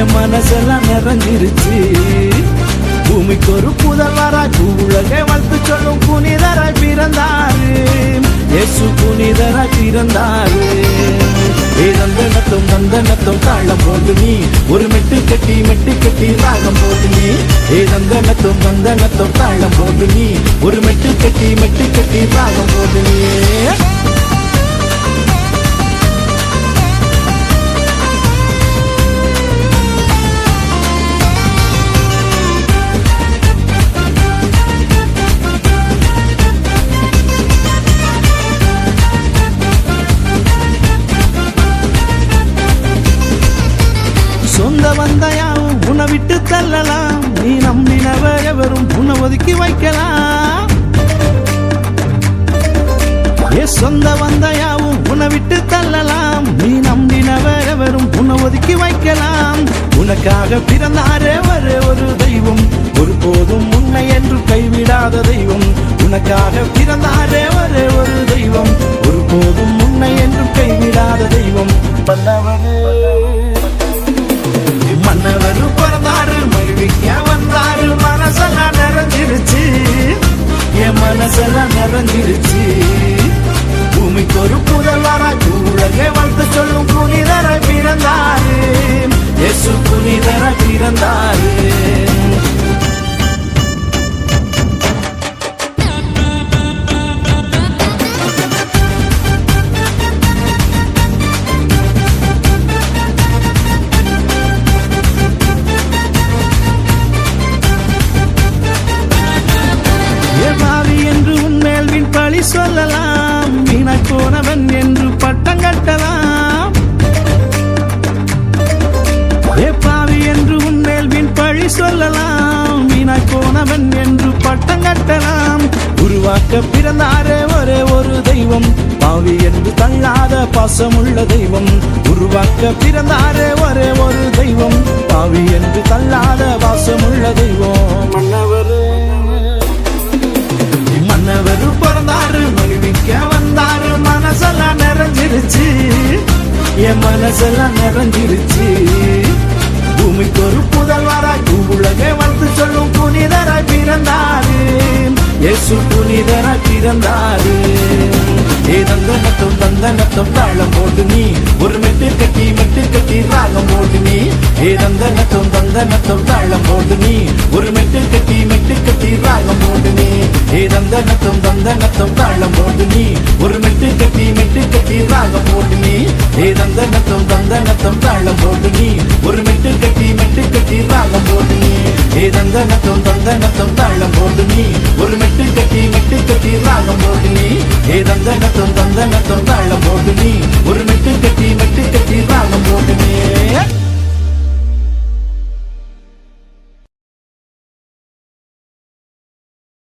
என் மனசெல்லாம் நிறைஞ்சிருச்சு. பூமிக்கு ஒரு புதல்வராய் பூவுலகை வாழ்த்து சொல்லும் புனிதராய் பிறந்தாரு. இயேசு புனிதராய் பிறந்தாரு. தந்தனத்தும் தந்தனத்தும் தாளம் போட்டு நீ ஒரு மெட்டு கட்டி ராகம் போட்டு நீ. தந்தனத்தும் தந்தனத்தும் தாளம் போட்டு நீ ஒரு மெட்டு கட்டி ராகம் போட்டு நீ. சொந்த வந்தாயாவும் உன்னை விட்டு தள்ளலாம். நீ நம்பினவர் எவரும் உன்னை ஒதுக்கி வைக்கலாம். சொந்த வந்தாயாவும் உன்னை விட்டு தள்ளலாம். நீ நம்பினவர் எவரும் உன்னை ஒதுக்கி வைக்கலாம். உனக்காக பிறந்தாரே ஒரே ஒரு தெய்வம், ஒருபோதும் உன்னை என்று கைவிடாத தெய்வம். உனக்காக பிறந்தாரே ஒரே ஒரு தெய்வம், ஒருபோதும் உன்னை என்று கைவிடாத தெய்வம். மன்னவரு பிறந்தாரு, மகிழ்விக்க வந்தாரு. மனசெல்லாம் நிறைஞ்சிருச்சு, என் மனசெல்லாம் நிறைஞ்சிருச்சு. பூமிக்கு ஒரு புதல்வராய் பூவுலகை வாழ்த்து சொல்லும் புனிதராய் பிறந்தாரு. இயேசு புனிதராய் பிறந்தாரு. சொல்லலாம், வீணாய் போனவன் என்று பட்டம் கட்டலாம். பாவி என்று உன்மேல் வீண் பழி சொல்லலாம். வீணாய் போனவன் என்று பட்டம் கட்டலாம். உருவாக்க பிறந்தாரே ஒரே ஒரு தெய்வம், பாவி என்று தள்ளாத பாசமுள்ள தெய்வம். உருவாக்க பிறந்தாரே ஒரே ஒரு தெய்வம், பாவி என்று தள்ளாத பாசமுள்ள தெய்வம். மன்னவரு பிறந்தாரு, மகிழ்விக்க வந்தாரு. மனசெல்லாம் நிறைஞ்சிருச்சு, என் மனசெல்லாம் நிறைஞ்சிருச்சு. பூமிக்கு ஒரு புதல்வராய் பூவுலகை வாழ்த்து சொல்லும் புனிதராய் பிறந்தாரு. இயேசு புனிதராய் பிறந்தாரு. தந்தனத்தும் தந்தனத்தும் தாளம் போட்டு நீ ஒரு மெட்டு கட்டி ராகம் போட்டு நீ. தந்தனத்தும் தந்தனத்தும் தாளம் போட்டு நீ ஒரு மெட்டு கட்டி ராகம் போட்டு நீ. தந்தனத்தும் தந்தனத்தும் தாளம் போட்டு நீ ஒரு மெட்டு கட்டி ராகம் போட்டு நீ. தந்தனத்தும் தந்தனத்தும் தாளம் போட்டு நீ ஒரு மெட்டு கட்டி ராகம் போட்டு நீ. தந்தனத்தும் தந்தனத்தும் தாளம் போட்டு நீ ஒரு மெட்டு கட்டி ராகம் போட்டு நீ. தந்தனத்தும் தந்தனத்தும் தாளம் போட்டு நீ